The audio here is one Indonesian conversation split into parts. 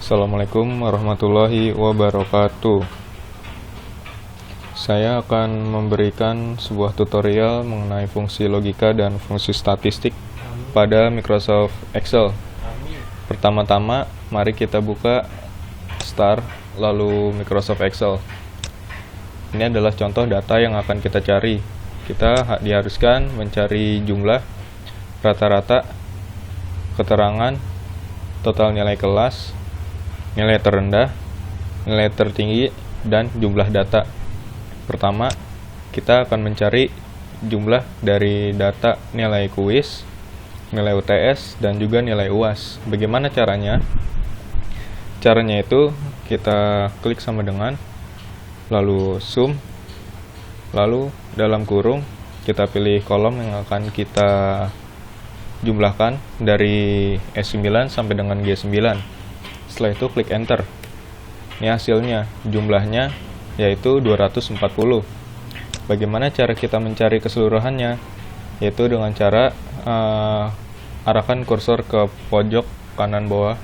Assalamualaikum warahmatullahi wabarakatuh. Saya akan memberikan sebuah tutorial mengenai fungsi logika dan fungsi statistik pada Microsoft Excel. Pertama-tama, mari kita buka Start, lalu Microsoft Excel. Ini adalah contoh data yang akan kita cari. Kita diharuskan mencari jumlah, rata-rata, keterangan, total nilai kelas, nilai terendah, nilai tertinggi, dan jumlah data. Pertama, kita akan mencari jumlah dari data nilai kuis, nilai UTS, dan juga nilai UAS. Bagaimana caranya? Caranya itu kita klik sama dengan, lalu zoom, lalu dalam kurung kita pilih kolom yang akan kita jumlahkan dari S9 sampai dengan G9. Setelah itu klik enter. Ini hasilnya, jumlahnya yaitu 240. Bagaimana cara kita mencari keseluruhannya? Yaitu dengan cara arahkan kursor ke pojok kanan bawah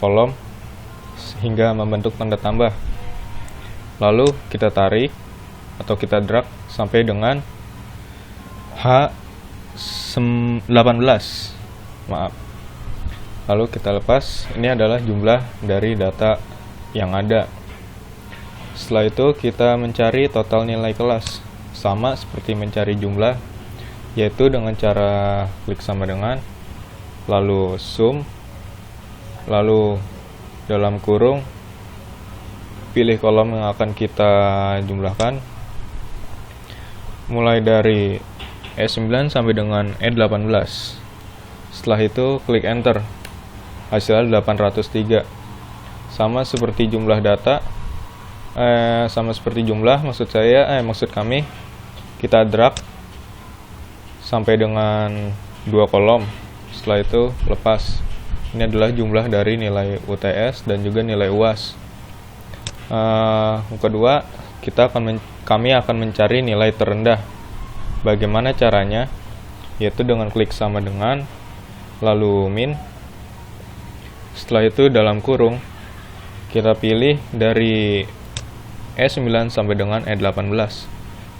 kolom hingga membentuk tanda tambah. Lalu kita tarik atau kita drag sampai dengan H18. Maaf. Lalu kita lepas, ini adalah jumlah dari data yang ada. Setelah itu kita mencari total nilai kelas, sama seperti mencari jumlah, yaitu dengan cara klik sama dengan, lalu zoom, lalu dalam kurung, pilih kolom yang akan kita jumlahkan, mulai dari E9 sampai dengan E18. Setelah itu klik enter. Hasilnya 803. Sama seperti jumlah data, maksud kami, kita drag sampai dengan 2 kolom. Setelah itu lepas. Ini adalah jumlah dari nilai UTS dan juga nilai UAS. Kedua, kami akan mencari nilai terendah. Bagaimana caranya? Yaitu dengan klik sama dengan, lalu min. Setelah itu dalam kurung kita pilih dari E9 sampai dengan E18.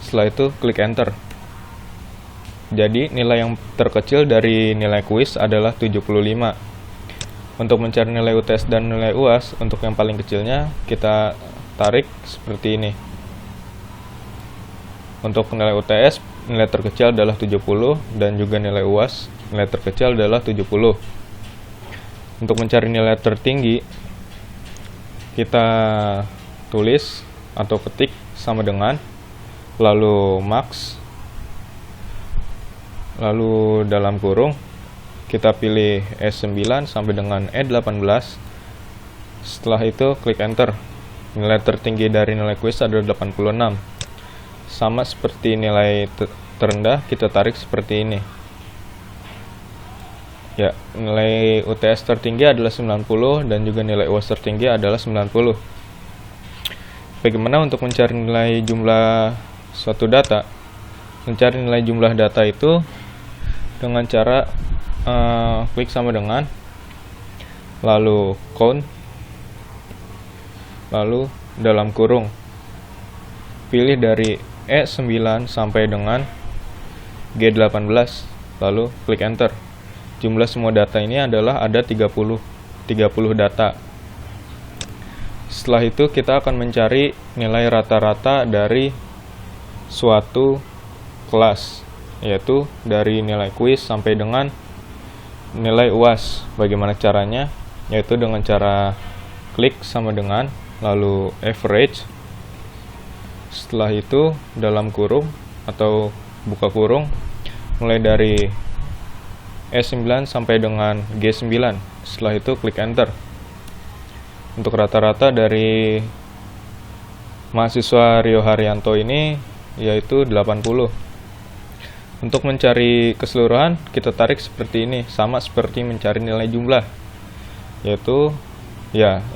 Setelah itu klik enter. Jadi nilai yang terkecil dari nilai kuis adalah 75. Untuk mencari nilai UTS dan nilai UAS, untuk yang paling kecilnya kita tarik seperti ini. Untuk nilai UTS, nilai terkecil adalah 70 dan juga nilai UAS, nilai terkecil adalah 70. Untuk mencari nilai tertinggi, kita tulis atau ketik sama dengan, lalu max, lalu dalam kurung, kita pilih S9 sampai dengan E18. Setelah itu klik enter. Nilai tertinggi dari nilai kuis adalah 86. Sama seperti nilai terendah, kita tarik seperti ini. Ya, nilai UTS tertinggi adalah 90 dan juga nilai UAS tertinggi adalah 90. Bagaimana untuk mencari nilai jumlah suatu data? Mencari nilai jumlah data itu dengan cara klik sama dengan, lalu count, lalu dalam kurung, pilih dari E9 sampai dengan G18, lalu klik enter. Jumlah semua data ini adalah ada 30 data. Setelah itu kita akan mencari nilai rata-rata dari suatu kelas, yaitu dari nilai kuis sampai dengan nilai UAS. Bagaimana caranya? Yaitu dengan cara klik sama dengan, lalu average. Setelah itu dalam kurung atau buka kurung, mulai dari E9 sampai dengan G9. Setelah itu klik enter. Untuk rata-rata dari mahasiswa Rio Haryanto ini yaitu 80. Untuk mencari keseluruhan, kita tarik seperti ini, sama seperti mencari nilai jumlah. Yaitu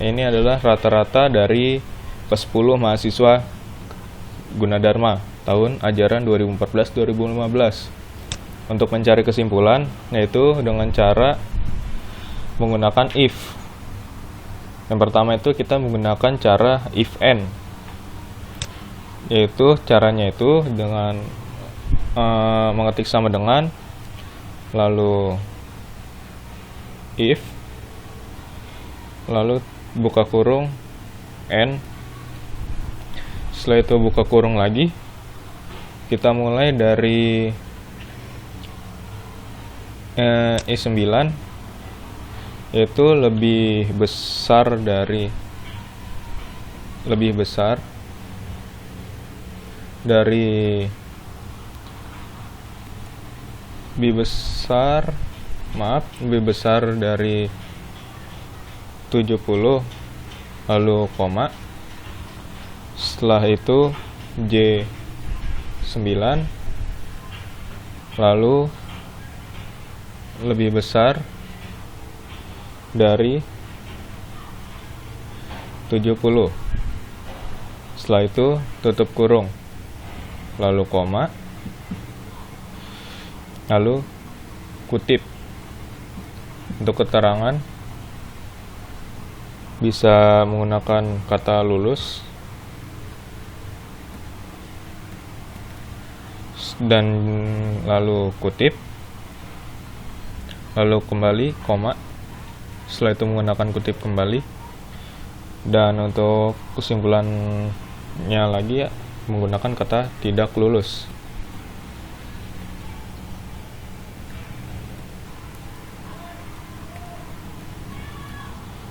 ini adalah rata-rata dari ke-10 mahasiswa Gunadarma tahun ajaran 2014-2015. Untuk mencari kesimpulan, yaitu dengan cara menggunakan if. Yang pertama itu kita menggunakan cara if and, yaitu caranya itu dengan mengetik sama dengan, lalu if, lalu buka kurung and, setelah itu buka kurung lagi. Kita mulai dari I9, yaitu lebih besar dari lebih besar dari 70, lalu koma. Setelah itu J9, lalu lebih besar dari 70. Setelah itu tutup kurung, lalu koma, lalu kutip. Untuk keterangan bisa menggunakan kata lulus dan lalu kutip, lalu kembali koma, setelah itu menggunakan kutip kembali. Dan untuk kesimpulannya lagi ya, menggunakan kata tidak lulus.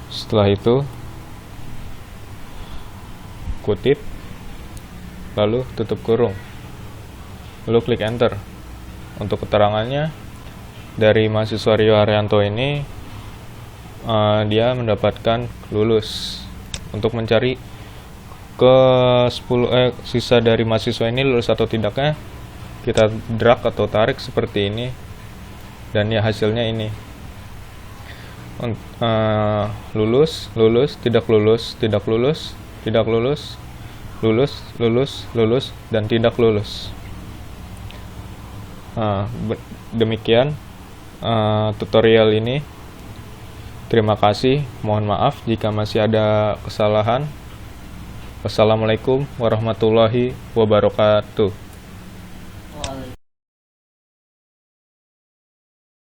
Setelah itu kutip, lalu tutup kurung, lalu klik enter. Untuk keterangannya, dari mahasiswa Rio Haryanto ini dia mendapatkan lulus. Untuk mencari ke 10 sisa dari mahasiswa ini lulus atau tidaknya, kita drag atau tarik seperti ini, dan ya hasilnya ini. Lulus, lulus, tidak lulus, tidak lulus, tidak lulus, lulus, lulus, lulus, dan tidak lulus. Demikian tutorial ini. Terima kasih, mohon maaf jika masih ada kesalahan. Wassalamualaikum warahmatullahi wabarakatuh.